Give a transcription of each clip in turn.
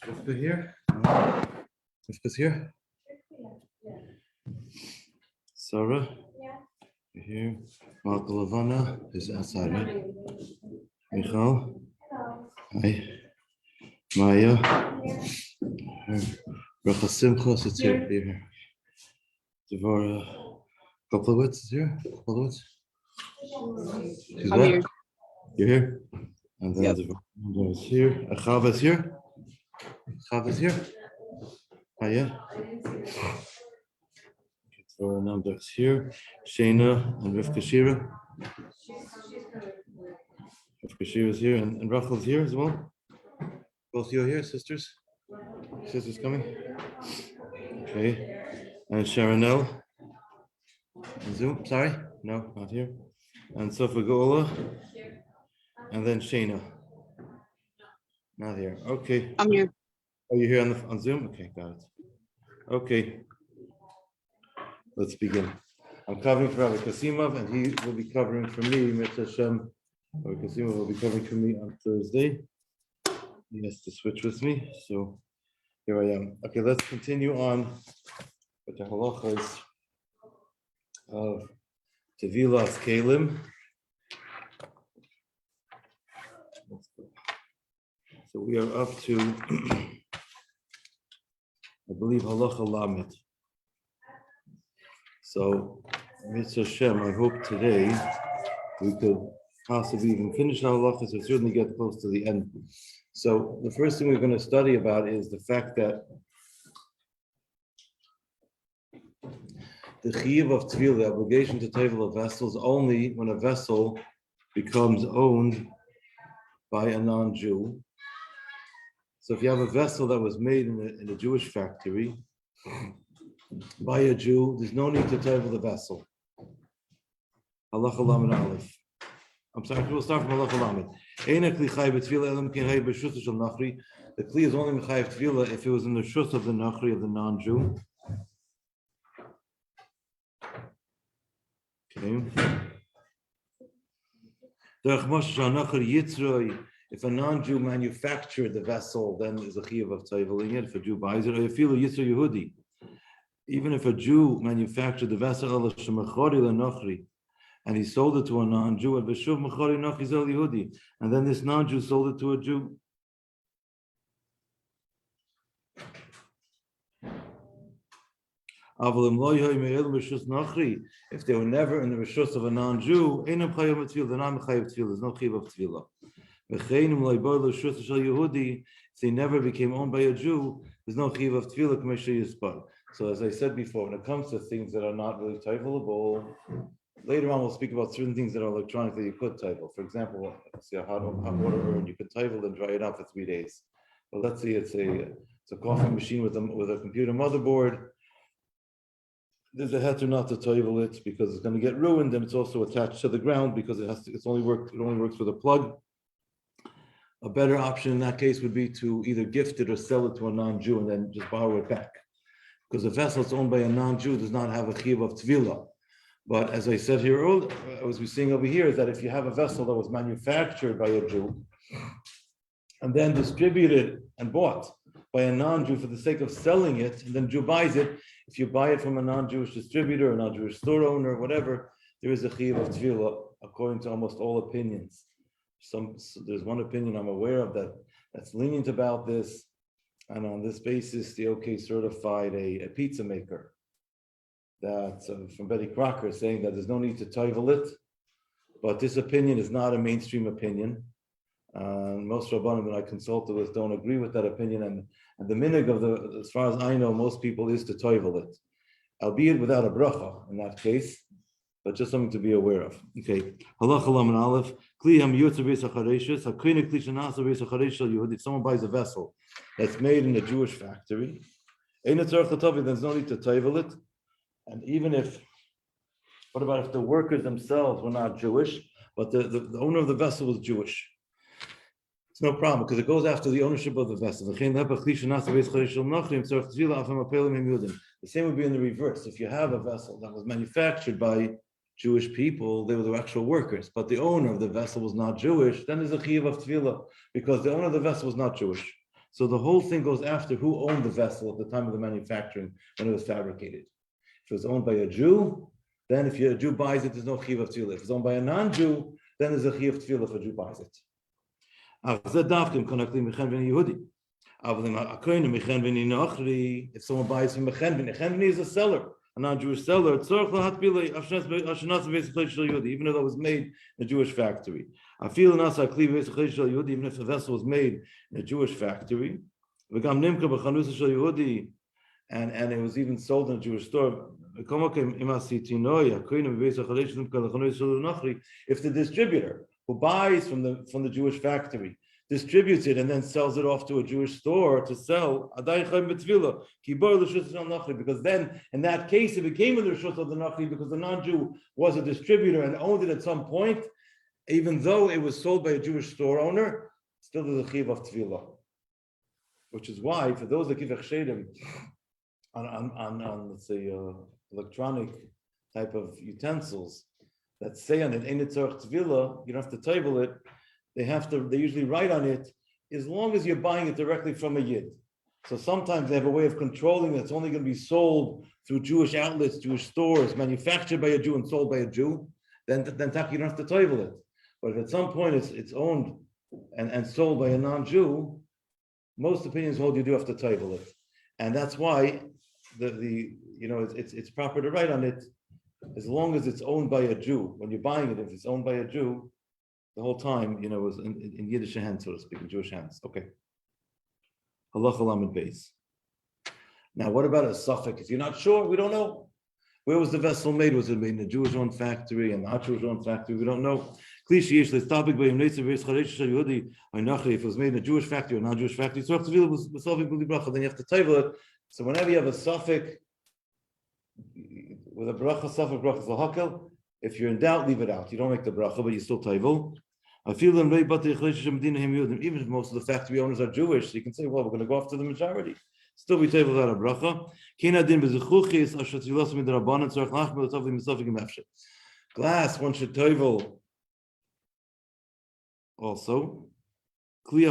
Rivka here? Rivka's here? Sarah? You're here. Marco Lavana is outside, right? Michal? Hi. Maya? Racha Simchos, it's here. You're here. Devora Koplowitz is here? Koplowitz? She's I'm back? here. You're here? And then Yep. Devora is here. Chava is here? Chava is here? Hiya. Devora Namda is here. Shana and Rivka Shira. Rivka Shira is here. And Rachel is here as well. Both you are here, sisters? Sisters coming? Okay. And Sharonelle? On Zoom? Sorry? No, not here. And Sofa Gola? And then Shana? Not here. Okay. I'm here. Are you here on Zoom? Okay, got it. Okay. Let's begin. I'm covering for Rabbi Kasimov, and he will be covering for me. Mitzvah Hashem. Rabbi Kasimov will be covering for me on Thursday. He has to switch with me, so here I am. Okay, let's continue on with the halachas of Tevilas Kalim. So we are up to, I believe, halacha lamet. So, Mitzvah Hashem, I hope today we could possibly even finish our halachas or certainly get close to the end. So the first thing we're going to study about is the fact that the chiyuv of tefillah, the obligation to tevel a vessel, is only when a vessel becomes owned by a non-Jew. So if you have a vessel that was made in a Jewish factory by a Jew, there's no need to tevel the vessel. Halacha lamed aleph. I'm sorry, we'll start from halacha lamed. Eina kli chay b'tefillah elam kin hay b'shus shel nachri. The kli is only mechayev tefillah if it was in the shus of the nachri, of the non-Jew. Okay. If a non-Jew manufactured the vessel, then there's a chiyuv of teveling it. If a Jew buys it, even if a Jew manufactured the vessel, and he sold it to a non-Jew, and then this non-Jew sold it to a Jew. If they were never in the rishus of a non-Jew, they're not mechayev tefillah. There's no chiyuv of tefillah. If they never became owned by a Jew, there's no chiyuv of tefillah. So as I said before, when it comes to things that are not really tevelable, later on we'll speak about certain things that are electronically you could tevel. For example, say a hot water urn, you could tevel and dry it out for 3 days. But let's say it's a coffee machine with a computer motherboard. There's a heter not to tevel it because it's going to get ruined, and it's also attached to the ground because it only works with a plug. A better option in that case would be to either gift it or sell it to a non-Jew and then just borrow it back. Because a vessel that's owned by a non-Jew does not have a chiyuv of tevilah. But as I said here earlier, as we're seeing over here, is that if you have a vessel that was manufactured by a Jew and then distributed and bought by a non-Jew for the sake of selling it, and then Jew buys it, if you buy it from a non-Jewish distributor, a non-Jewish store owner, whatever, there is a chiyuv of tevilah according to almost all opinions. There's one opinion I'm aware of that's lenient about this, and on this basis, the OK certified a pizza maker. That's from Betty Crocker, saying that there's no need to tevel it, but this opinion is not a mainstream opinion. Most Rabbanim that I consulted with don't agree with that opinion, and the minhag as far as I know, most people is to tevel it, albeit without a bracha in that case. But just something to be aware of. Okay. Halacha lamed aleph. Kli hamiyotzer beis hachareshes. Hakoine kli shenasa beis hacharesh shel Yehudi. If someone buys a vessel that's made in a Jewish factory, eina tzarich l'tavel, there's no need to tevel it. And even what about if the workers themselves were not Jewish, but the owner of the vessel was Jewish? It's no problem because it goes after the ownership of the vessel. The same would be in the reverse. If you have a vessel that was manufactured by Jewish people, they were the actual workers, but the owner of the vessel was not Jewish, then there's a chiyuv of tevilah because the owner of the vessel was not Jewish. So the whole thing goes after who owned the vessel at the time of the manufacturing when it was fabricated. If it was owned by a Jew, then if a Jew buys it, there's no chiv of tefillah. If it's owned by a non-Jew, then there's a chiv of tefillah if a Jew buys it. If someone buys from a chenveni is a seller, a non-Jewish seller, even though it was made in a Jewish factory. Even if the vessel was made in a Jewish factory, and it was even sold in a Jewish store. If the distributor who buys from the Jewish factory distributes it and then sells it off to a Jewish store to sell, because then in that case it became in the Rishus of the Nachri because the non-Jew was a distributor and owned it at some point, even though it was sold by a Jewish store owner, still there's a chiv of tefillah. Which is why for those that give hechshedim on let's say electronic type of utensils that say on it, "Ein tzorich tefillah," you don't have to table it. They usually write on it, as long as you're buying it directly from a Yid. So sometimes they have a way of controlling that it's only going to be sold through Jewish outlets, Jewish stores, manufactured by a Jew and sold by a Jew, then you don't have to table it. But if at some point it's owned and sold by a non-Jew, most opinions hold you do have to table it. And that's why it's proper to write on it, as long as it's owned by a Jew. When you're buying it, if it's owned by a Jew, the whole time, it was in Yiddish hands, so to speak, in Jewish hands. Okay. Halacha lamed beis. Now, what about a suffix? If you're not sure, we don't know. Where was the vessel made? Was it made in a Jewish-owned factory, and not Jewish-owned factory? We don't know. If it was made in a Jewish factory or non-Jewish factory, then you have to table it. So whenever you have a suffix with a bracha, suffix bracha is a hakel. If you're in doubt, leave it out. You don't make the bracha, but you still table. Even if most of the factory owners are Jewish, so you can say, well, we're going to go after the majority. Still be table without a bracha. Glass, one should table also. Let's say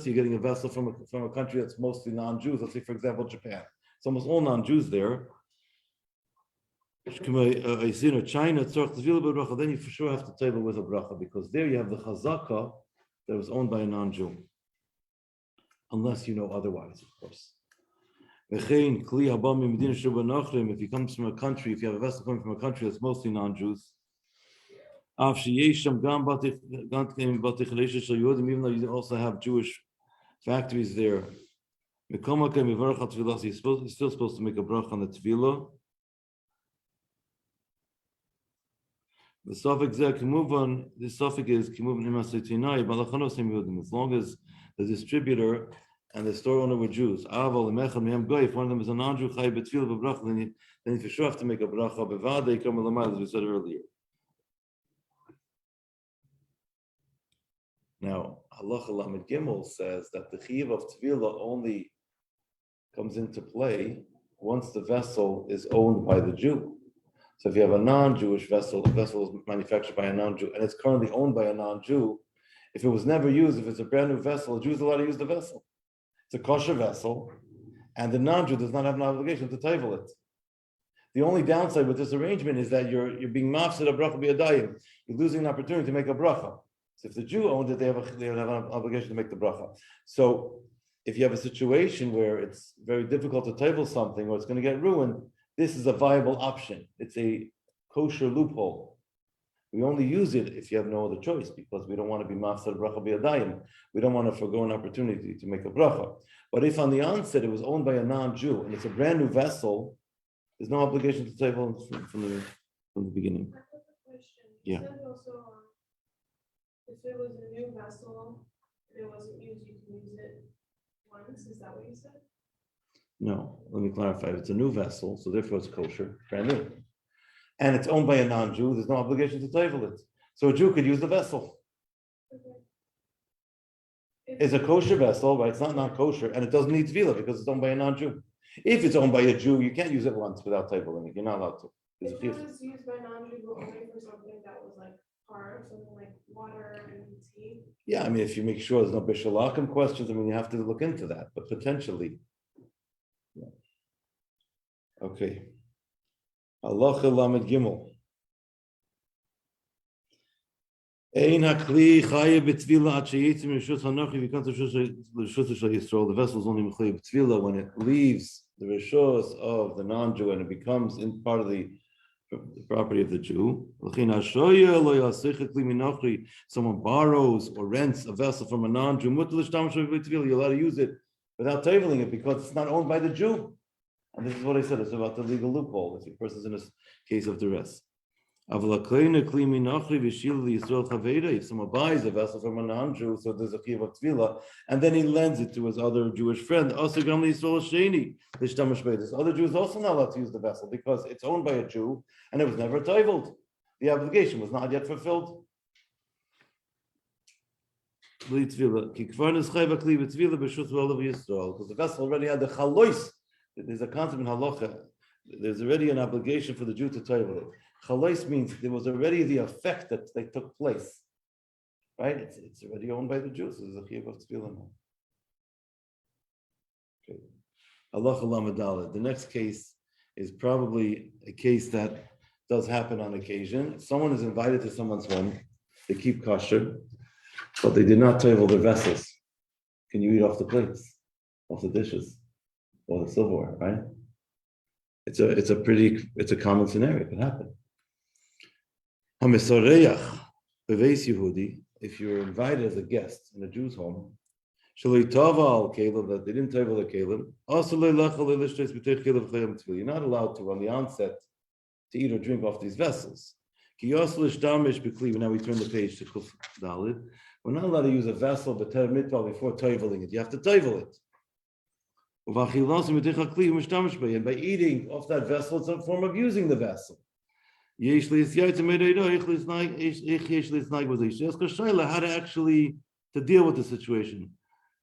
you're getting a vessel from a country that's mostly non-Jews. Let's say, for example, Japan. It's almost all non-Jews there. China, then you for sure have to table with a bracha, because there you have the chazaka that was owned by a non-Jew, unless you know otherwise, of course. If he comes from a country, if you have a vessel coming from a country that's mostly non-Jews, even though you also have Jewish factories there, he's still supposed to make a bracha on the tevilah. The suffix there, the suffix is as long as the distributor and the store owner were Jews. If one of them is a non-Jew, then you for sure have to make a bracha, as we said earlier. Now, Halacha Lamed Gimel says that the chiv of tevilah only comes into play once the vessel is owned by the Jew. So if you have a non-Jewish vessel, the vessel is manufactured by a non-Jew, and it's currently owned by a non-Jew, if it was never used, if it's a brand new vessel, a Jew is allowed to use the vessel. It's a kosher vessel, and the non-Jew does not have an obligation to table it. The only downside with this arrangement is that you're being mafsid a bracha b'yadayim. You're losing an opportunity to make a bracha. So if the Jew owned it, they would have an obligation to make the bracha. So if you have a situation where it's very difficult to table something or it's going to get ruined, this is a viable option. It's a kosher loophole. We only use it if you have no other choice, because we don't want to be mafsad bracha b'yadayim. We don't want to forgo an opportunity to make a bracha. But if on the onset it was owned by a non-Jew and it's a brand new vessel, there's no obligation to table from the beginning. Yeah. If it was a new vessel and it wasn't used, you can use it once. Is that what you said? No, let me clarify. If it's a new vessel, so therefore it's kosher, brand new, and it's owned by a non-Jew, there's no obligation to table it. So a Jew could use the vessel. Okay. It's a kosher vessel, but it's not non-kosher, and it doesn't need tevilah because it's owned by a non-Jew. If it's owned by a Jew, you can't use it once without tabling it. You're not allowed to. If it was used by non-Jew only for something that was like part, something like water and tea. Yeah, I mean, if you make sure there's no bishalakim questions, I mean, you have to look into that, but potentially. Yeah. Okay. Halacha lamed gimel. Ein hakli chayev b'tvila at sheyitzim reshus hanochi v'kant reshus shel Yisrael. The vessel is only mechayev b'tvila when it leaves the reshus of the non-Jew and it becomes in part of the property of the Jew. Someone borrows or rents a vessel from a non-Jew, you're allowed to use it without tabling it because it's not owned by the Jew. And this is what I said, it's about the legal loophole if the person's in a case of duress. If someone buys a vessel from a non-Jew, so there's a chiyuv of tvila, and then he lends it to his other Jewish friend, this other Jew is also not allowed to use the vessel because it's owned by a Jew and it was never titled. The obligation was not yet fulfilled. Because the vessel already had the chalois. There's a concept in halacha. There's already an obligation for the Jew to title it. Chalois means there was already the effect that they took place, right? It's already owned by the Jews. So there's a chiyuv of tefillah now. Okay. Halacha lamed. The next case is probably a case that does happen on occasion. Someone is invited to someone's home. They keep kosher, but they did not title their vessels. Can you eat off the plates, off the dishes, or the silverware, right? It's a common scenario. It can happen. If you're invited as a guest in a Jew's home, that they didn't table the kelim, you're not allowed to on the onset to eat or drink off these vessels. Now we turn the page to Kuf Dalid. We're not allowed to use a vessel before tabling it. You have to table it. And by eating off that vessel, it's a form of using the vessel. How to actually to deal with the situation.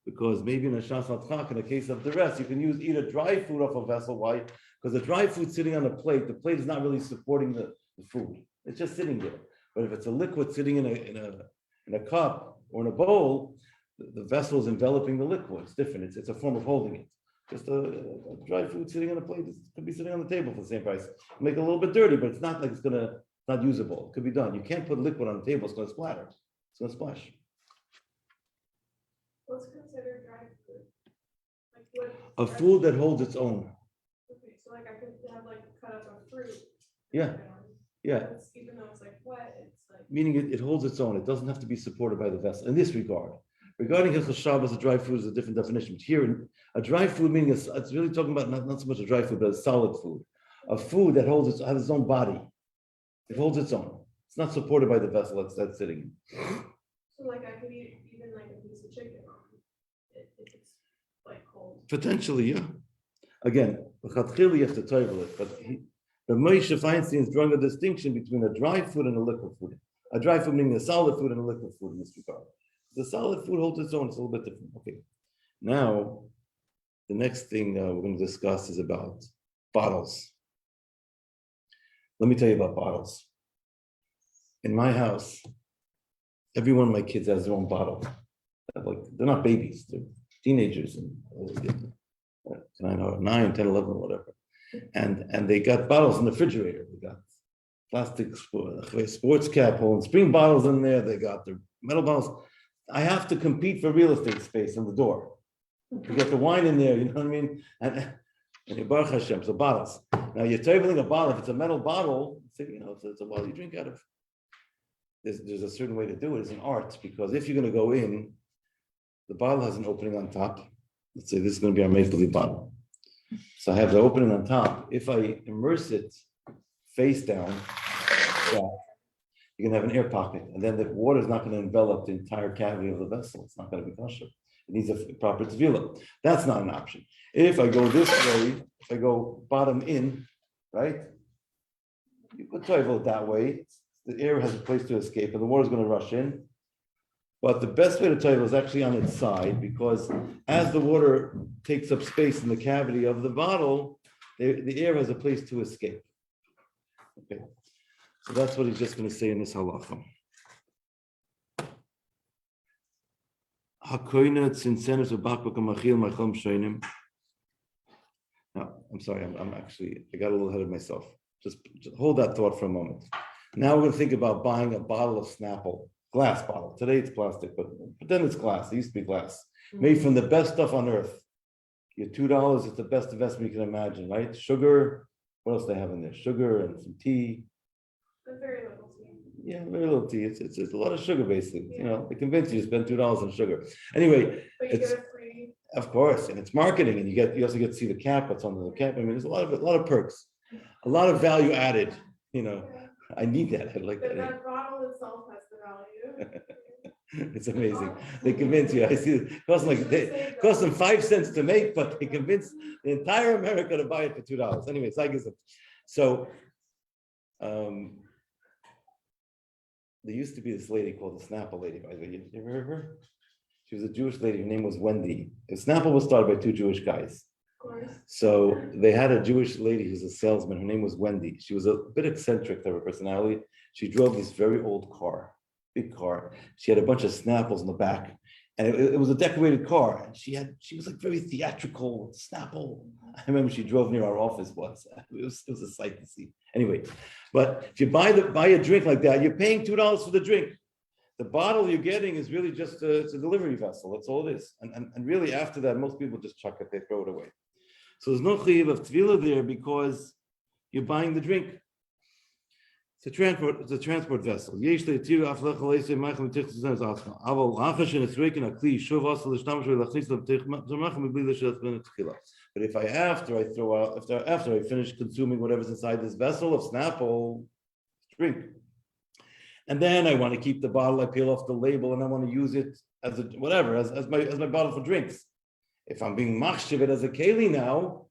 Because maybe in a shas hatchak, in a case of duress, you can eat a dry food off a vessel. Why? Because the dry food sitting on the plate is not really supporting the food. It's just sitting there. But if it's a liquid sitting in a cup or in a bowl, the vessel is enveloping the liquid. It's different. It's a form of holding it. Just a dry food sitting on a plate could be sitting on the table for the same price. Make it a little bit dirty, but it's not like it's not usable. It could be done. You can't put liquid on the table; it's going to splatter. It's going to splash. What's considered dry food? Like what? A food that holds its own. Okay, so like I could have like cut up a fruit. Yeah. Yeah. Even though it's like wet, it's like. Meaning it holds its own. It doesn't have to be supported by the vessel in this regard. Regarding Hilchos Shabbos, a dry food is a different definition. But here, a dry food meaning it's really talking about not so much a dry food, but a solid food. A food that has its own body. It holds its own. It's not supported by the vessel that's sitting in. So like I could eat even like a piece of chicken if it's like cold. Potentially, yeah. Again, you have to table it, but the Moshe Feinstein is drawing a distinction between a dry food and a liquid food. A dry food meaning a solid food and a liquid food in this regard. The solid food holds its own, it's a little bit different. Okay. Now, the next thing we're going to discuss is about bottles. Let me tell you about bottles. In my house, every one of my kids has their own bottle. They're not babies, they're teenagers, and 9, 10, 11, whatever. And they got bottles in the refrigerator. They got plastic sports cap holding spring bottles in there. They got their metal bottles. I have to compete for real estate space in the door. You get the wine in there, you know what I mean? And you Baruch Hashem, so bottles. Now you're tabling a bottle. If it's a metal bottle, it's a bottle you drink out of. There's a certain way to do it. It's an art, because if you're going to go in, the bottle has an opening on top. Let's say this is going to be our maple leaf bottle. So I have the opening on top. If I immerse it face down, you can have an air pocket, and then the water is not going to envelop the entire cavity of the vessel. It's not going to be kosher. It needs a proper tefillah. That's not an option. If I go this way, if I go bottom in, right? You could travel it that way. The air has a place to escape, and the water is going to rush in. But the best way to travel is actually on its side, because as the water takes up space in the cavity of the bottle, the air has a place to escape. Okay. So that's what he's just going to say in this halacha. hakoinat incentives of bakbuk machil machom shoinim. No, I'm sorry. I got a little ahead of myself. Just hold that thought for a moment. Now we're going to think about buying a bottle of Snapple, glass bottle. Today it's plastic, but then it's glass. It used to be glass, made from the best stuff on earth. Your $2 is the best investment you can imagine, right? Sugar. What else do they have in there? Sugar and some tea. But very little tea. Yeah, very little tea. It's a lot of sugar, basically. You know, they convince you to spend $2 on sugar. Anyway, But you it's get a free. of course, and it's marketing, and you also get to see the cap, what's under the cap. I mean, there's a lot of perks, a lot of value added. You know, I need that. I like But that. that bottle itself has the value. It's amazing. They convince you. I see it cost them 5 cents to make, but they convince the entire America to buy it for $2. Anyway, so I guess so. There used to be this lady called the Snapple lady. By the way, you ever heard of her? She was a Jewish lady. Her name was Wendy. The Snapple was started by 2 Jewish guys. Of course. So they had a Jewish lady who's a salesman. Her name was Wendy. She was a bit eccentric to her personality. She drove this very old car, big car. She had a bunch of Snapples in the back, and it was a decorated car. And she was like very theatrical, Snapple. I remember she drove near our office once. It was a sight to see. Anyway, but if you buy a drink like that, you're paying $2 for the drink. The bottle you're getting is really just it's a delivery vessel. That's all it is. And really after that, most people just chuck it, they throw it away. So there's no chiyuv of tvila there because you're buying the drink. It's a transport vessel. But if after I finish consuming whatever's inside this vessel of Snapple, drink. And then I want to keep the bottle, I peel off the label, and I want to use it as my bottle for drinks. If I'm being machshiv it as a keli now,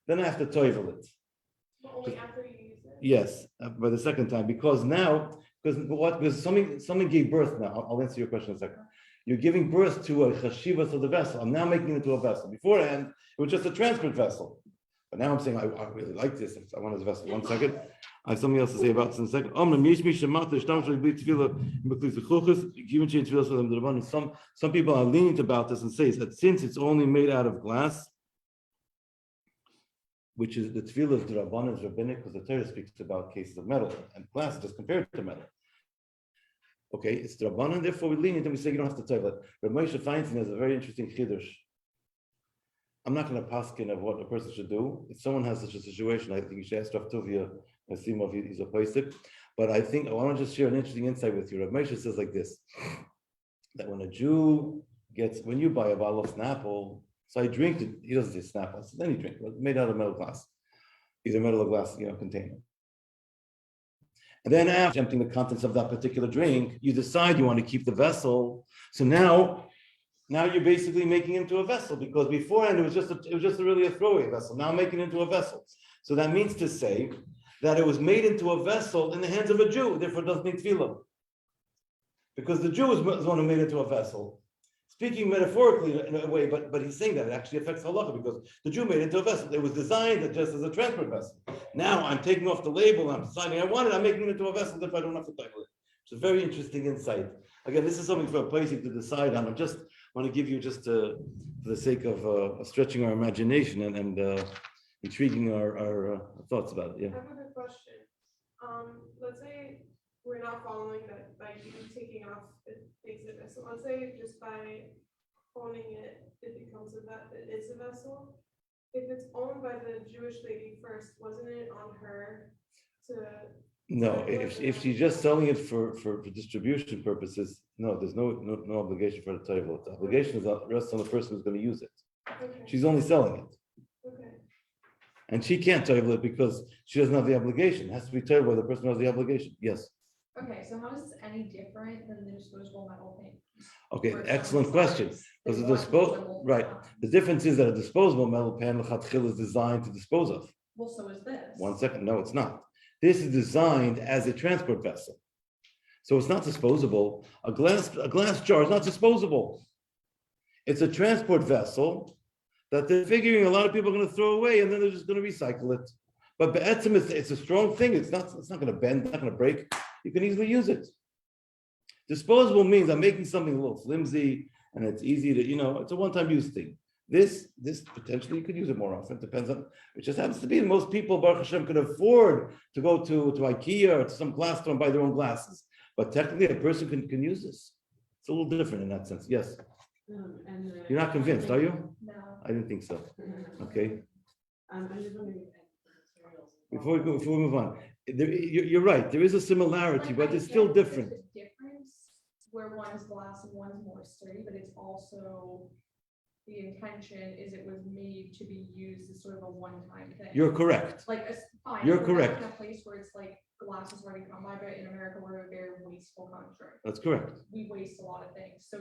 then I have to toivel it. But only after you use it. Yes, by the second time, because something gave birth now. I'll answer your question in a second. You're giving birth to a chashivas of the vessel. I'm now making it into a vessel. Beforehand, it was just a transport vessel. But now I'm saying, I really like this. I want this vessel. 1 second. I have something else to say about this in a second. Some people are lenient about this and say that since it's only made out of glass, which is the tefillah of the Rabban is rabbinic, because the Torah speaks about cases of metal, and glass is just compared to metal. Okay, it's the Rabban, and therefore we lenient and we say you don't have to tell it. But Moshe Feinstein has a very interesting chiddush. I'm not going to paskin of what a person should do. If someone has such a situation, I think you should ask Rav Tuvia, Asimov, he's a postic. But I want to just share an interesting insight with you. Rav Moshe says like this, that when a Jew when you buy a bottle of Snapple, so I drink it, he doesn't say Snapple, it's any drink, made out of metal glass, either metal or glass, container. And then after emptying the contents of that particular drink, you decide you want to keep the vessel. So now you're basically making it into a vessel, because beforehand it was just really a throwaway vessel. Now I'm making it into a vessel. So that means to say that it was made into a vessel in the hands of a Jew, therefore it doesn't need tefillah. Because the Jew is the one who made it into a vessel. Speaking metaphorically in a way, but he's saying that it actually affects halacha, because the Jew made it into a vessel. It was designed just as a transport vessel. Now I'm taking off the label, I'm deciding I want it, I'm making it into a vessel if I don't have to title it. It's a very interesting insight. Again, this is something for a place to decide on. I just want to give you for the sake of stretching our imagination and intriguing our thoughts about it. Yeah. I have a question. Let's say we're not following that by you taking off the exhibit. So let's say just by owning it, it is a vessel. If it's owned by the Jewish lady first, wasn't it on her to? No, if she's just selling it for distribution purposes, no, there's no obligation for the table. The obligation rests on the person who's going to use it. Okay. She's only selling it. Okay. And she can't table it because she doesn't have the obligation. It has to be tabled by the person who has the obligation. Yes. Okay, so how is this any different than the disposable metal thing? Okay, excellent question. Because the difference is that a disposable metal pan is designed to dispose of. Well, so is this. 1 second. No, it's not. This is designed as a transport vessel. So it's not disposable. A glass jar is not disposable. It's a transport vessel that they're figuring a lot of people are going to throw away, and then they're just going to recycle it. But be'etzim, it's a strong thing. It's not going to bend, it's not going to break. You can easily use it. Disposable means I'm making something a little flimsy, and it's easy to, it's a one-time use thing. This potentially you could use it more often. Depends on. It just happens to be most people, Baruch Hashem, could afford to go to IKEA or to some glass store and buy their own glasses. But technically, a person can use this. It's a little different in that sense. Yes. You're not convinced, are you? No. I didn't think so. Okay. I'm just wondering if Before we move on, you're right. There is a similarity, Like, but I it's still get there's different. a difference where one is glass and one's more sturdy, but it's also the intention is it was made to be used as sort of a one-time thing. You're correct. Like, fine. You're we're not correct. In a place where it's like glass is already come by, but in America, we're a very wasteful country. That's correct. We waste a lot of things. So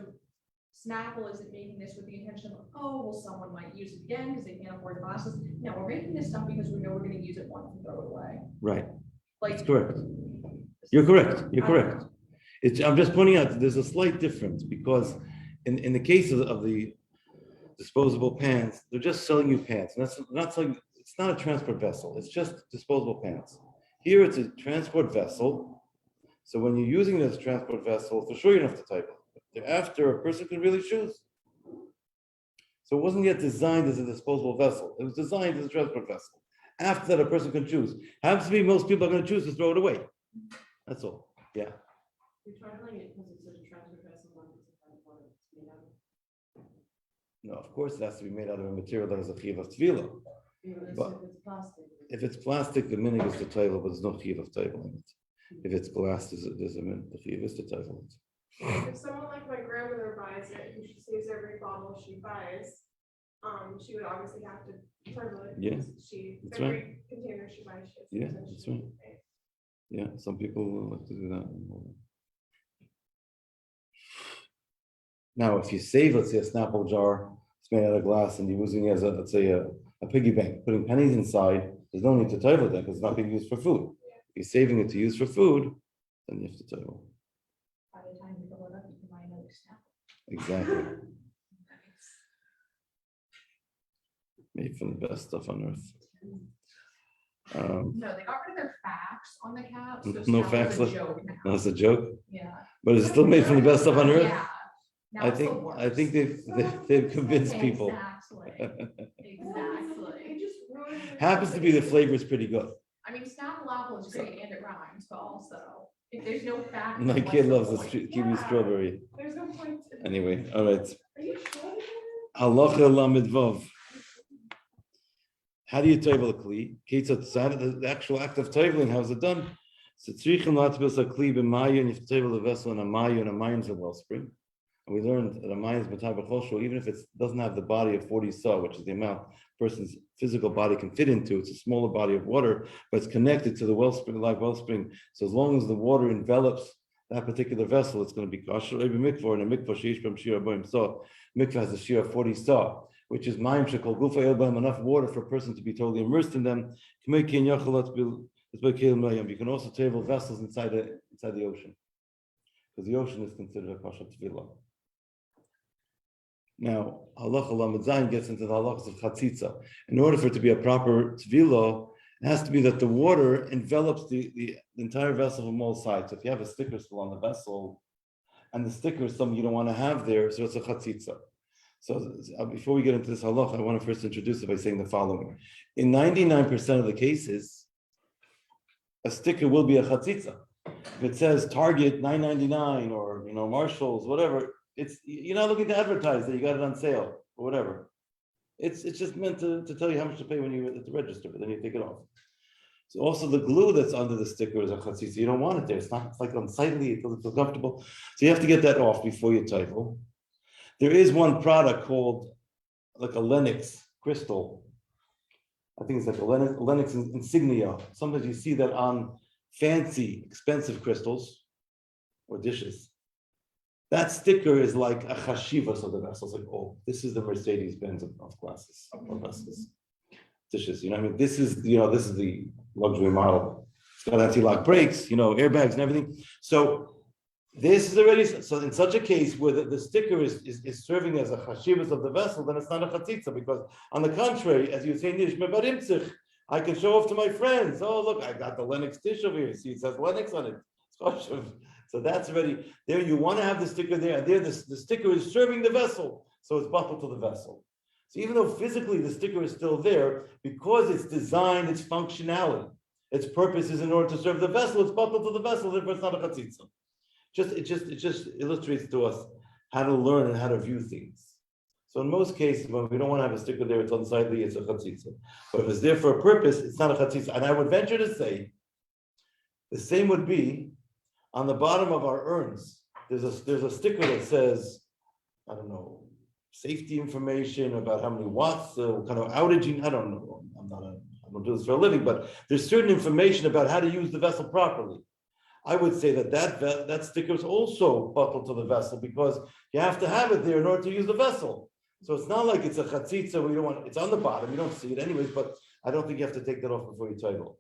Snapple isn't making this with the intention of, oh, well, someone might use it again because they can't afford glasses. No, we're making this stuff because we know we're going to use it once and throw it away. Right. Like, That's correct. You're correct. You're correct. I'm just pointing out that there's a slight difference because in the case of the disposable pans, they're just selling you pants. And that's not selling, it's not a transport vessel. It's just disposable pants. Here it's a transport vessel. So when you're using it as a transport vessel, for sure you don't have to type it. Thereafter, a person can really choose. So it wasn't yet designed as a disposable vessel. It was designed as a transport vessel. After that, a person can choose. Happens to be most people are going to choose to throw it away. That's all. Yeah. you're traveling it because it's a transfer vessel, not it's a kind of water it's made out of. No, of course, it has to be made out of a material that is a chiv of tefillah. But- If it's plastic. If it's plastic, the minig is the table, but there's no chiv of table in it. If it's glass, there's a the chiv is the table. If someone like my grandmother buys it, and she saves every bottle she buys, she would obviously have to turtle it. Yeah, because that's every container she buys, she has. to Yeah, potentially that's right. pay. Yeah, some people like to do that. Now, if you save, let's say, a Snapple jar, it's made out of glass, and you're using it as let's say, a piggy bank, putting pennies inside, there's no need to table that because it's not being used for food. If you're saving it to use for food, then you have to table. by the time you fill it up, you can buy another Snapple. Exactly. Made from the best stuff on earth. No, they got rid of their facts on the cap. So No Snapple's facts a left? joke now. That's a joke, Yeah. but it's still made from the best stuff on earth. Yeah. Now it's the I think worst. they've convinced people. Exactly. Exactly. They just ruined it. Happens to be the flavor is pretty good. I mean, Snapple apple is great and it rhymes, but also if there's no fact. My then kid what's loves the point? kiwi Yeah. strawberry. There's no point to. Anyway, all right. Are you sure? Halacha lamed vav. How do you table a kli? The actual act of tabling, how's it done? So tzrichen latbis a kli b'mayu, and you have to table the vessel in a mayu, and a mayu is a wellspring. And we learned that a mayu is matai b'choshu, even if it doesn't have the body of 40 saw, which is the amount a person's physical body can fit into. It's a smaller body of water, but it's connected to the wellspring, live wellspring. So as long as the water envelops that particular vessel, it's going to be kosher. Every mikvah, and a mikvah sheish b'm shira b'im saw. Mikvah has a shira of 40 saw, which is mayim shekol gufa elbam, enough water for a person to be totally immersed in them. You can also table vessels inside the ocean, because the ocean is considered a kosher tevilah. Now, halacha lamed zayin gets into the halachas of chatzitza. In order for it to be a proper tevilah, it has to be that the water envelops the entire vessel from all sides. So if you have a sticker still on the vessel, and the sticker is something you don't want to have there, so it's a chatzitza. So before we get into this halach, I want to first introduce it by saying the following. In 99% of the cases, a sticker will be a chatzitza. If it says Target $9.99 or Marshalls, whatever, you're not looking to advertise that you got it on sale or whatever. It's just meant to tell you how much to pay when you're at the register, but then you take it off. So also the glue that's under the sticker is a chatzitza. You don't want it there. It's like unsightly. It doesn't feel comfortable. So you have to get that off before you title. There is one product called like a Lennox crystal. I think it's like a Lennox insignia. Sometimes you see that on fancy, expensive crystals or dishes. That sticker is like a chashivas of the vessels. Like, oh, this is the Mercedes-Benz of glasses or vessels. Dishes, I mean, this is the luxury model. It's got anti-lock brakes, airbags and everything. So this is already, so in such a case where the sticker is serving as a chashivas of the vessel, then it's not a chatzitza, because on the contrary, as you say, I can show off to my friends. Oh, look, I got the Lennox dish over here. See, it says Lennox on it. It's So that's already, there you want to have the sticker there, and there the sticker is serving the vessel, so it's buckled to the vessel. So even though physically the sticker is still there, because it's designed, its functionality, its purpose is in order to serve the vessel, it's buckled to the vessel, therefore it's not a chatzitza. It just illustrates to us how to learn and how to view things. So in most cases, when we don't want to have a sticker there, it's unsightly, it's a chatzitza. But if it's there for a purpose, it's not a chatzitza. And I would venture to say, the same would be on the bottom of our urns. There's a sticker that says, I don't know, safety information about how many watts, what kind of outage, I don't know. I don't do this for a living, but there's certain information about how to use the vessel properly. I would say that sticker is also buckled to the vessel because you have to have it there in order to use the vessel. So it's not like it's a chatzitza where you don't want, it's on the bottom, you don't see it anyways, but I don't think you have to take that off before you title.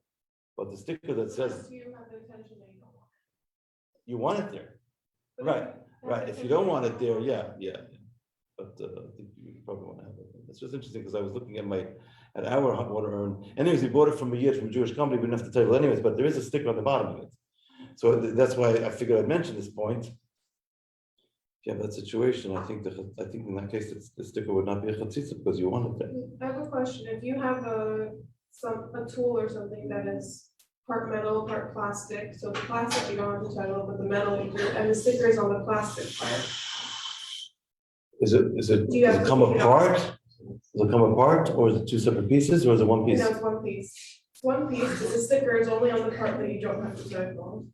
But the sticker that says Do you have the intention that you don't want you want it there, it? But right, if you have right. the If you don't intention want that it you there, don't yeah, want yeah. But I think you probably want to have it. It's just interesting because I was looking at our hot water urn. Anyways, we bought it from a Jewish company, we didn't have to title anyways, but there is a sticker on the bottom of it. So that's why I figured I'd mention this point. If you have that situation, I think in that case, the sticker would not be a chatzitza because you want it there. I have a question. If you have a tool or something that is part metal, part plastic, so the plastic you don't have to title, but the metal you do, and the sticker is on the plastic part. Does it Do you does have it to come take it out? apart? Does it come apart, or is it two separate pieces, or is it one piece? No, it's one piece. It's one piece, but the sticker is only on the part that you don't have to title.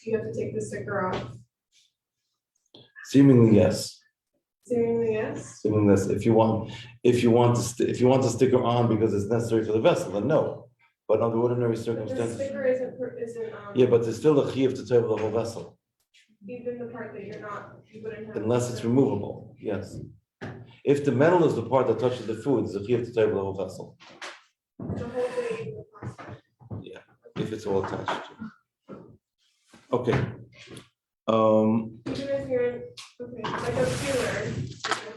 You have to take the sticker off. Seemingly yes. Seemingly, yes. Seemingly yes. If you want the sticker on because it's necessary for the vessel, then no. But under ordinary But the circumstances, sticker isn't, yeah, but there's still a chiyuv to title the whole vessel, even the part that you wouldn't have. unless it's removable. Yes. If the metal is the part that touches the food, there's a chiyuv to title the whole vessel. The whole thing, in the plastic. Yeah, if it's all attached. Okay. Even if you're, okay, like a sealer.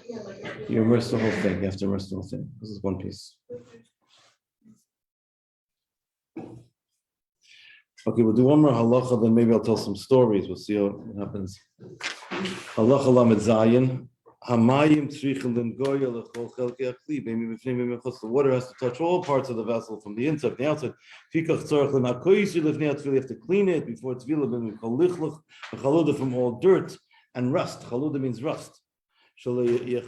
Yeah, like a You immerse the whole thing. You have to immerse the whole thing. This is one piece. Okay, we'll do one more halacha, then maybe I'll tell some stories. We'll see what happens. Halacha lamed zayin. Hamayim tzrichen l'ngoya l'chol chelkei hakli. The water has to touch all parts of the vessel, from the inside, the outside. Fikach tzarich l'nakoyisi l'fnei atfila. You have to clean it before tefillah. Then kol lichlach v'chaluda from all dirt and rust. Chaluda means rust. It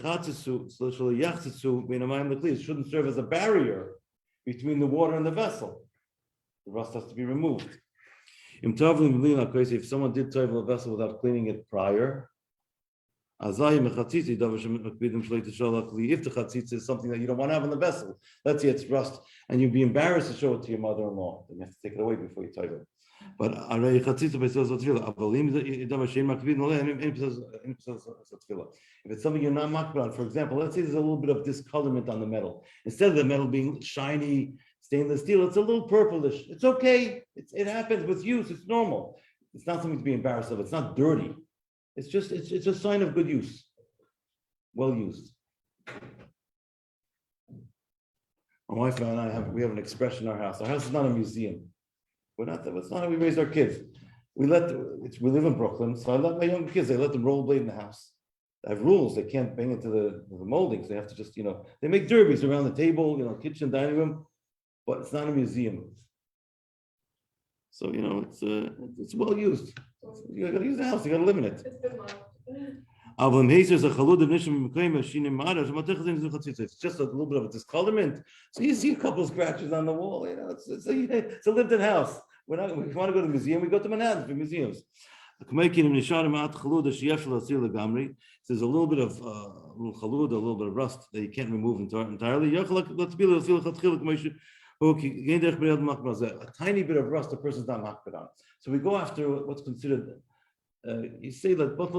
shouldn't serve as a barrier between the water and the vessel. The rust has to be removed. If someone did tovel a vessel without cleaning it prior, if the chatzitza is something that you don't want to have in the vessel, let's say it's rust, and you'd be embarrassed to show it to your mother-in-law, then you have to take it away before you tovel. But if it's something you're not makbid on, for example, let's say there's a little bit of discolorment on the metal. Instead of the metal being shiny, stainless steel, it's a little purplish. It's okay. It happens with use. It's normal. It's not something to be embarrassed of. It's not dirty. It's a sign of good use. Well used. My wife and I we have an expression in our house. Our house is not a museum. That's not how we raised our kids. We live in Brooklyn, so I let my young kids, they let them rollerblade in the house. I have rules. They can't bang into the moldings. They have to just, they make derbies around the table, kitchen, dining room, but it's not a museum. So, it's well used. You gotta use the house, you gotta live in it. It's been loved. It's just a little bit of a discolorment. So you see a couple of scratches on the wall. It's a lived-in house. If we want to go to the museum, we go to Manhattan for museums. There's a little bit of chalud, a little bit of rust that you can't remove entirely. A tiny bit of rust, a person's not makbid on. So we go after what's considered. You say that what's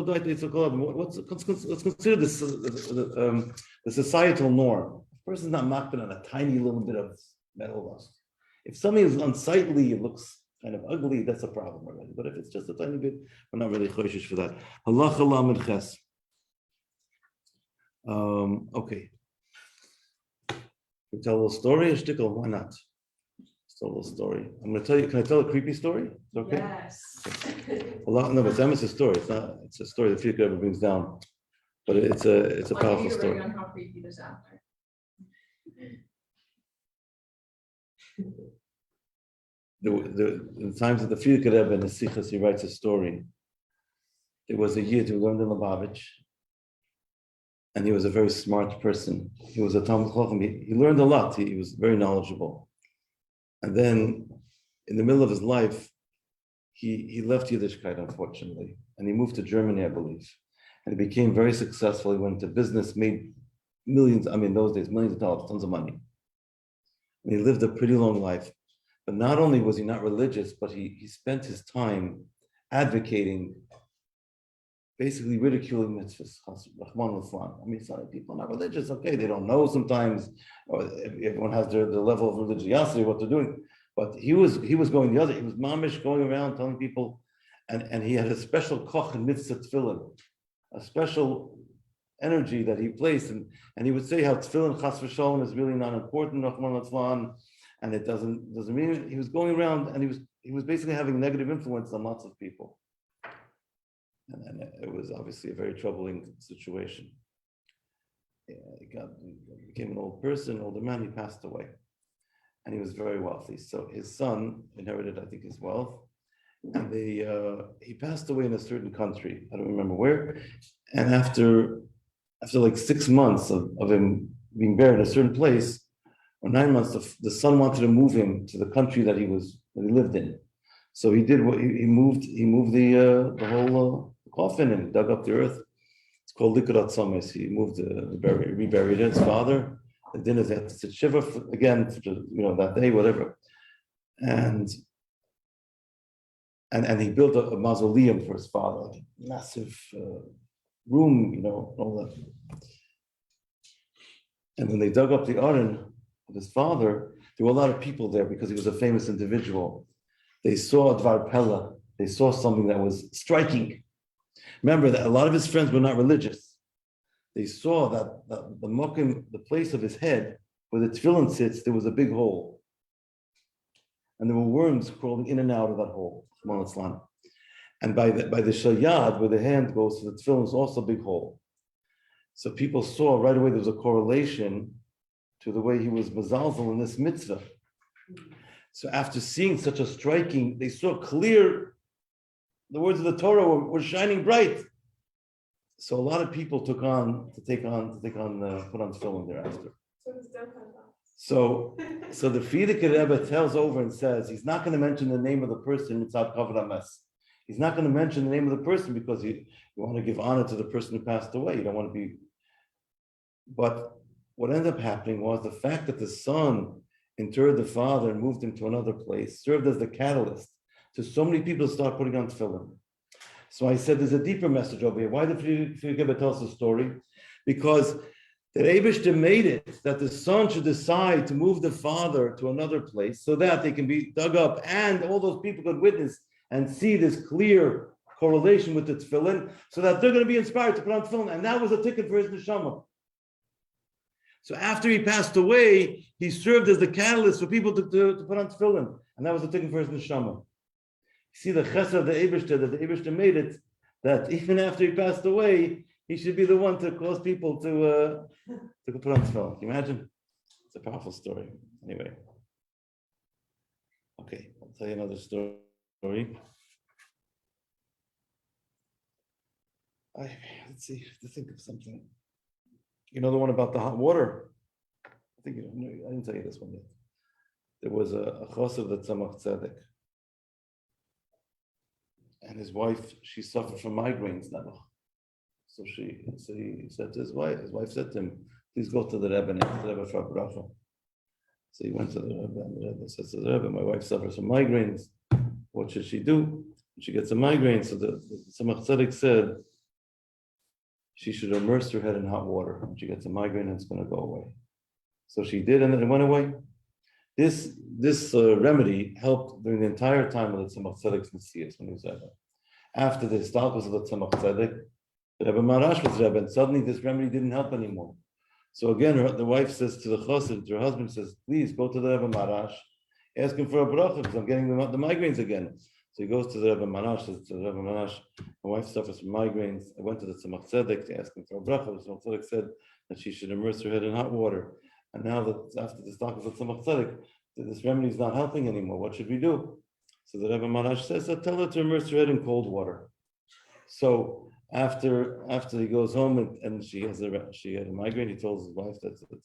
considered the societal norm. A person's not makbid on a tiny little bit of metal rust. If something is unsightly, it looks kind of ugly, that's a problem already. But if it's just a tiny bit, we're not really choishish for that. Halacha lamed ches. Okay. We tell a little story, a shtickle, why not? It's a little story. I'm going to tell you. Can I tell a creepy story? Is it okay? Yes. A lot. No, but it's a story. It's not. It's a story that Frierdiker Rebbe brings down. But it's a Like, powerful you story. on how creepy this sounds. In the times of the Frierdiker Rebbe in the Sichas, he writes a story. There was a Yid who learned in Lubavitch, and he was a very smart person. He was a Talmud Chacham. He learned a lot. He was very knowledgeable. And then, in the middle of his life, he left Yiddishkeit, unfortunately, and he moved to Germany, I believe. And he became very successful. He went into business, made millions, I mean, those days, millions of dollars, tons of money. And he lived a pretty long life. But not only was he not religious, but he spent his time advocating, basically ridiculing mitzvahs. I mean, sorry, people are not religious. Okay, they don't know sometimes, or everyone has their level of religiosity, what they're doing. But he was going the other. He was mamish, going around telling people, and he had a special koch in mitzvah tefillin, a special energy that he placed, and he would say how tefillin chas v'shalom is really not important, and it doesn't mean it. He was going around, and he was basically having negative influence on lots of people. And it was obviously a very troubling situation. Yeah, he became an old person, older man. He passed away, and he was very wealthy. So his son inherited, I think, his wealth, and he passed away in a certain country. I don't remember where. And after like 6 months of him being buried in a certain place, or 9 months, the son wanted to move him to the country that he lived in. So he did what he moved the whole coffin and dug up the earth. It's called Likudat Sames. He moved reburied his father. The dinner they had to sit shiva again for that day, whatever. And he built a mausoleum for his father, like a massive room, all that. And when they dug up the Aron of his father, there were a lot of people there because he was a famous individual. They saw Dvar Pella. They saw something that was striking. Remember that a lot of his friends were not religious. They saw that the mokim, the place of his head, where the tefillin sits, there was a big hole. And there were worms crawling in and out of that hole. And by the shayad, where the hand goes to the tefillin, is also a big hole. So people saw right away there was a correlation to the way he was mazalzel in this mitzvah. So after seeing such a striking, they saw clear, the words of the Torah were shining bright. So a lot of people put on tefillin thereafter. So it's definitely not. So the Frierdiker Rebbe tells over and says he's not going to mention the name of the person without kavod mess. He's not going to mention the name of the person because you want to give honor to the person who passed away. You don't want to be. But what ended up happening was the fact that the son interred the father and moved him to another place served as the catalyst to so many people start putting on tefillin. So I said there's a deeper message over here. Why did Frierdiker Rebbe tell us the story? Because the Eibishter made it that the son should decide to move the father to another place so that they can be dug up and all those people could witness and see this clear correlation with the tefillin so that they're going to be inspired to put on tefillin. And that was a ticket for his neshama. So after he passed away, he served as the catalyst for people to put on tefillin. And that was the ticket for his neshama. See the chesed of the Eibishter, that the Eibishter made it, that even after he passed away, he should be the one to cause people to put on tefillin. Can you imagine? It's a powerful story. Anyway. Okay, I'll tell you another story. Let's see, I have to think of something. You know the one about the hot water? I think I didn't tell you this one yet. There was a chassid that Tzemach Tzedek. And his wife, she suffered from migraines now. So he said to his wife said to him, please go to the Rebbe and ask the Rebbe for a bracha. So he went to the Rebbe, and the Rebbe says to the Rebbe, my wife suffers from migraines. What should she do? She gets a migraine. So the Tzemach Tzedek said she should immerse her head in hot water. When she gets a migraine, it's going to go away. So she did, and it went away. This remedy helped during the entire time of the Tzemach Tzedek's Messias when he was Rebbe. After the stalkers of the Tzemach Tzedek, the Rebbe Marash was Rebbe, and suddenly this remedy didn't help anymore. So again, the wife says to the chassid, her husband says, please go to the Rebbe Marash. asking for a bracha because I'm getting the migraines again. So he goes to the Rebbe Manash, says to the Rebbe Manash, my wife suffers from migraines. I went to the Tzemach Tzedek to ask him for a bracha. The Tzemach Tzedek said that she should immerse her head in hot water. And now that after the talk of the Tzemach Tzedek, this remedy is not helping anymore. What should we do? So the Rebbe Manash says, tell her to immerse her head in cold water. So after he goes home and she had a migraine, he tells his wife that the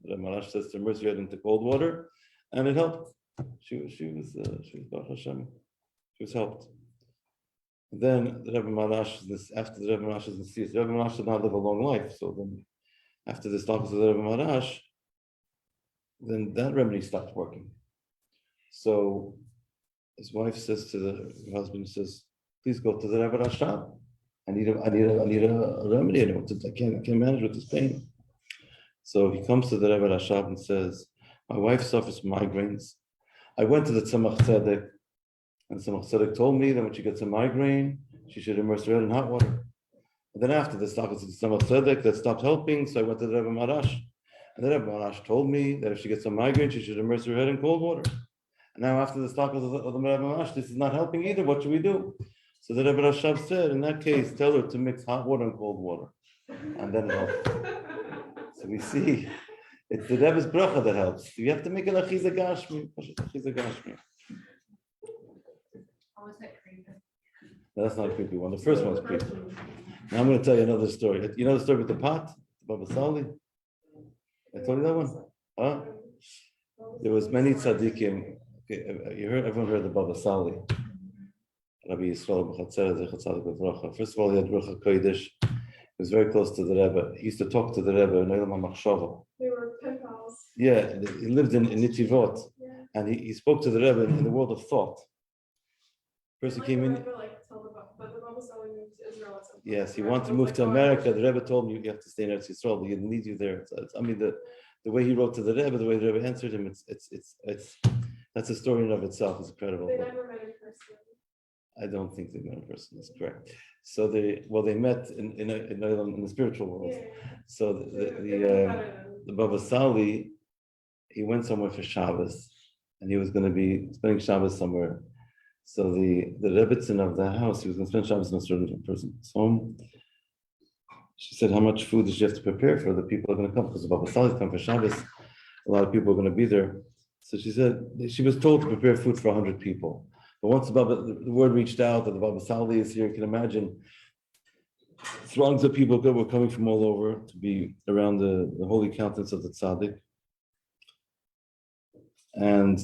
Rebbe Manash says to immerse her head into cold water, and it helped. She was Baruch Hashem. She was helped. Then the Rebbe Manash, after the Rebbe Manash is deceased, the Rebbe Manash did not live a long life. So then, after this talk with the Rebbe Manash, then that remedy stopped working. So his wife says to the husband, says, "Please go to the Rebbe Rashab. I need a remedy. I can't manage with this pain." So he comes to the Rebbe Rashab and says, "My wife suffers from migraines. I went to the Tzemach Tzedek, and Tzemach Tzedek told me that when she gets a migraine, she should immerse her head in hot water. And then after this talk with the Tzemach Tzedek, that stopped helping, so I went to the Rebbe Marash. And the Rebbe Marash told me that if she gets a migraine, she should immerse her head in cold water. And now after this talk of the Rebbe Marash, this is not helping either. What should we do?" So the Rebbe Rashab said, in that case, tell her to mix hot water and cold water. And then it helps. So we see, it's the Rebbe's bracha that helps. You have to make an achiza gashmi. How is that creepy? No, that's not a creepy one. The first one's creepy. Now I'm going to tell you another story. You know the story with the pot? Baba Sali? I told you that one? Huh? There was many tzaddikim. Okay, everyone heard the Baba Sali. Rabbi Yisrael b'chatzer. First of all, he had Ruach HaKodesh. He was very close to the Rebbe. He used to talk to the Rebbe in Olam HaMachshava. They were pen pals. Yeah, he lived in Nitivot, and he spoke to the Rebbe in the world of thought. Person came in. But the Baba Sali moved to Israel at some point. Yes, he wanted to move to America. The Rebbe told him you have to stay in Eretz Yisrael. He didn't need you there. I mean, the way he wrote to the Rebbe, the way the Rebbe answered him, it's that's a story in and of itself. It's incredible. They never met in person. I don't think they met in person. That's correct. So they met in the spiritual world. Yeah. So the Baba Sali, he went somewhere for Shabbos, and he was going to be spending Shabbos somewhere. So the Rebbitzin of the house, he was going to spend Shabbos in a certain person's home. She said, "How much food does she have to prepare for the people who are going to come? Because the Baba Sali come for Shabbos. A lot of people are going to be there." So she said she was told to prepare food for 100 people. But once the word reached out that the Baba Sali is here, you can imagine throngs of people were coming from all over to be around the holy countenance of the tzaddik. And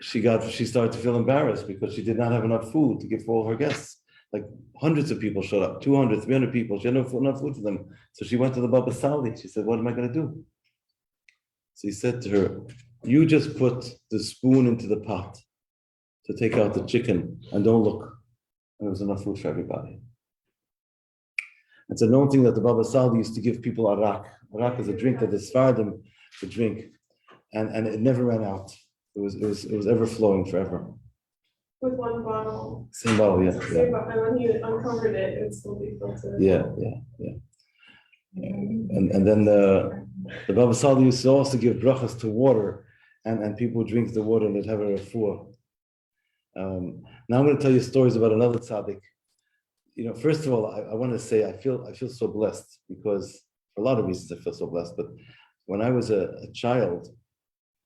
she started to feel embarrassed because she did not have enough food to give for all her guests. Like hundreds of people showed up, 200, 300 people. She had enough food for them. So she went to the Baba Sali. She said, "What am I going to do?" So he said to her, "You just put the spoon into the pot to take out the chicken and don't look." And there was enough food for everybody. It's a known thing that the Baba Sali used to give people arak. Arak is a drink that the Sfardim to drink. And it never ran out. It was ever flowing forever. With one bottle. Same bottle, yeah. Same bottle. And when he uncovered it, it would still be filled to. Yeah. And then the Baba Sali used to also give brachas to water, and people would drink the water and they'd have a refuah. Now I'm going to tell you stories about another tzaddik. First of all, I want to say I feel so blessed because for a lot of reasons I feel so blessed. But when I was a child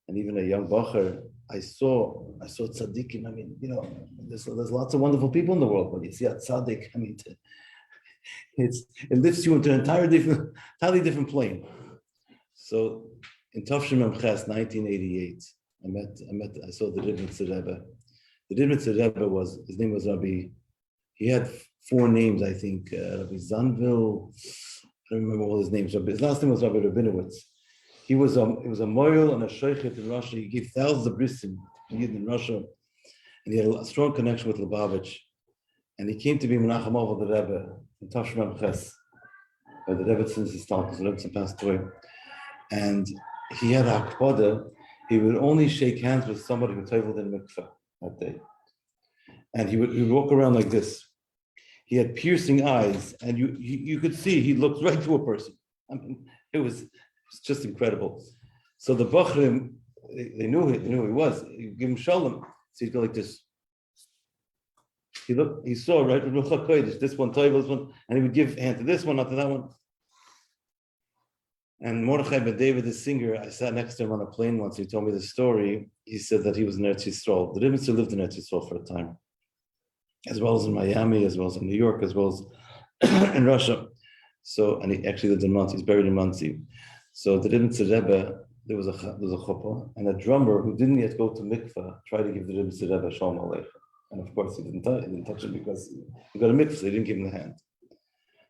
and even a young bacher, I saw tzaddikim. I mean, there's lots of wonderful people in the world, but you see a tzaddik. I mean, it lifts you into an entirely different plane. So in Tavshim Memches, 1988, I saw the Ridmitzer Rebbe. The Ridmitzer Rebbe his name was Rabbi. He had 4 names, I think. Rabbi Zanvil. I don't remember all his names. His last name was Rabbi Rabinowitz. He was a moyel and a sheikhet in Russia. He gave thousands of brisim in Russia, and he had a strong connection with Lubavitch. And he came to be Menachem of the Rebbe in Tavshim Ches, where the Rebbe since his talk, because the Rebbe passed away. And he had a hakpada. He would only shake hands with somebody who traveled in mikveh that day. And he would walk around like this. He had piercing eyes, and you could see he looked right to a person. I mean, it was just incredible. So the Bachrim, they knew who he was. You give him shalom, so he'd go like this. He saw right this one, this one, and he would give hand to this one, not to that one. And Mordechai ben David, the singer, I sat next to him on a plane once. He told me the story. He said that he was in Eretz Yisrael. The Rebbe lived in Eretz Yisrael for a time, as well as in Miami, as well as in New York, as well as in Russia. So, and he actually lived in Monsey. He's buried in Monsey. So the Rebbe Rebbe, there was a chuppah, and a drummer who didn't yet go to mikveh tried to give the Rebbe Rebbe Shalom Aleichem. And of course, he didn't touch him because he got a mikveh, so he didn't give him the hand.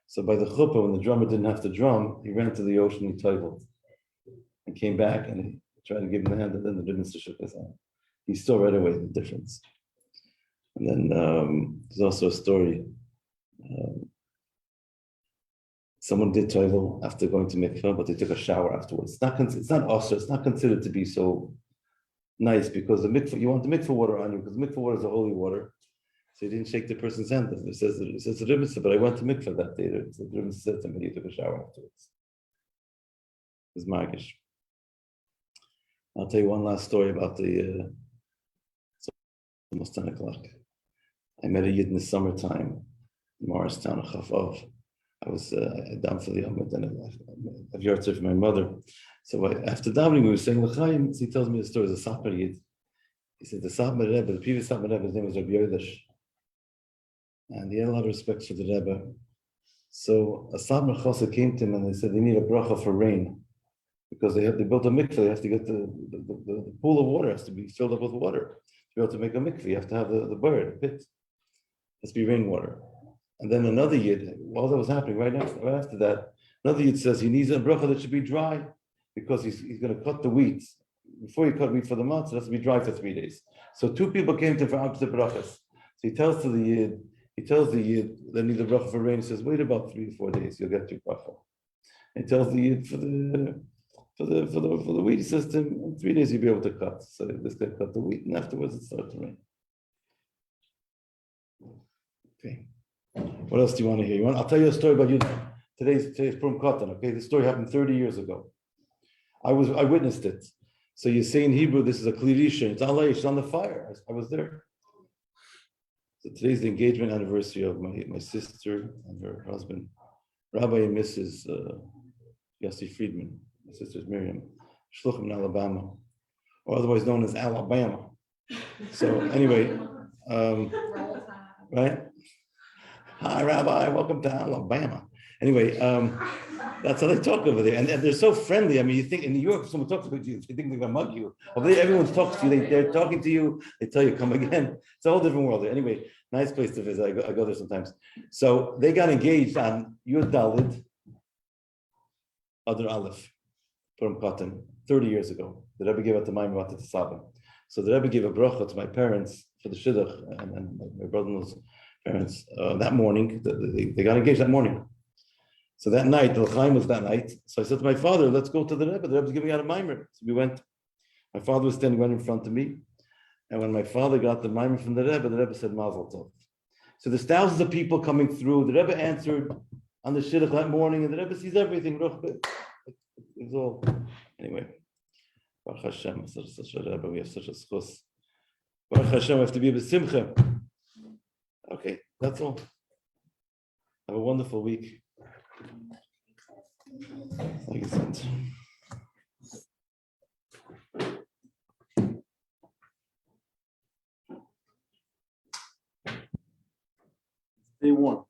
So by the chuppah, when the drummer didn't have to drum, he ran to the ocean, he toiveled, and came back, and he tried to give him the hand, and then the Rebbe shook his hand. He still right away the difference. And then there's also a story. Someone did toivel after going to mikveh, but they took a shower afterwards. It's not also. It's not considered to be so nice because the mikveh, you want the mikveh water on you because mikveh water is the holy water. So he didn't shake the person's hand. It says the Rebbe said, but I went to mikveh that day. The Rebbe said to me, he took a shower afterwards. It's magish. I'll tell you one last story about it's almost 10 o'clock. I met a Yid in the summertime in Morristown, Chafov. I was down for the Yom, then I've yard for my mother. So after davening, we were saying L'chaim. So he tells me the story of the Satmar Yid. He said the Satmar Rebbe, the previous Satmar Rebbe, his name was Rabbi Yodesh. And he had a lot of respect for the Rebbe. So a Satmar Chassid came to him and they said they need a bracha for rain. Because they built a mikveh, they have to get the pool of water has to be filled up with water. To be able to make a mikveh, you have to have the bird, the pit. It has to be rainwater. And then another Yid, while that was happening, right after that, another Yid says he needs a bracha that should be dry because he's going to cut the wheat. Before you cut wheat for the month, it has to be dry for 3 days. So two people came to him for opposite brachas. So he tells the Yid, they need a bracha for rain. He says, wait about 3 or 4 days, you'll get your bracha. He tells the Yid for the wheat system, in 3 days you'll be able to cut. So this guy cut the wheat, and afterwards it started to rain. Okay. What else do you want to hear? I'll tell you a story about you. Today's Purim Katan. Okay, this story happened 30 years ago. I witnessed it. So you say in Hebrew, this is a klirisha. It's on the fire. I was there. So today's the engagement anniversary of my sister and her husband, Rabbi and Mrs. Yossi Friedman. My sister's Miriam, Shluchim in Alabama, or otherwise known as Alabama. So anyway, right? Hi, Rabbi, welcome to Alabama. Anyway, that's how they talk over there. And they're so friendly. I mean, you think in New York, if someone talks to you, you think they're going to mug you. Over there, everyone talks to you. They're talking to you. They tell you, come again. It's a whole different world there. Anyway, nice place to visit. I go there sometimes. So they got engaged on Yud Dalid, Adar Aleph, Purim Katan, 30 years ago. The Rebbe gave out the Maimon Vata to Saba. So the Rebbe gave a bracha to my parents for the Shidduch and my brother-in-law's parents that morning. They got engaged that morning. So that night, the L'chaim was that night. So I said to my father, let's go to the Rebbe. The Rebbe's giving out a mimer. So we went. My father was standing right in front of me. And when my father got the mimer from the Rebbe said, Mazel Tov. So there's thousands of people coming through. The Rebbe answered on the Shidduch that morning, and the Rebbe sees everything. It was all. Anyway, Baruch Hashem, such a Rebbe, we have such a schus. Baruch Hashem, we have to be a besimcha. Okay, that's all. Have a wonderful week. Like I said. Stay warm.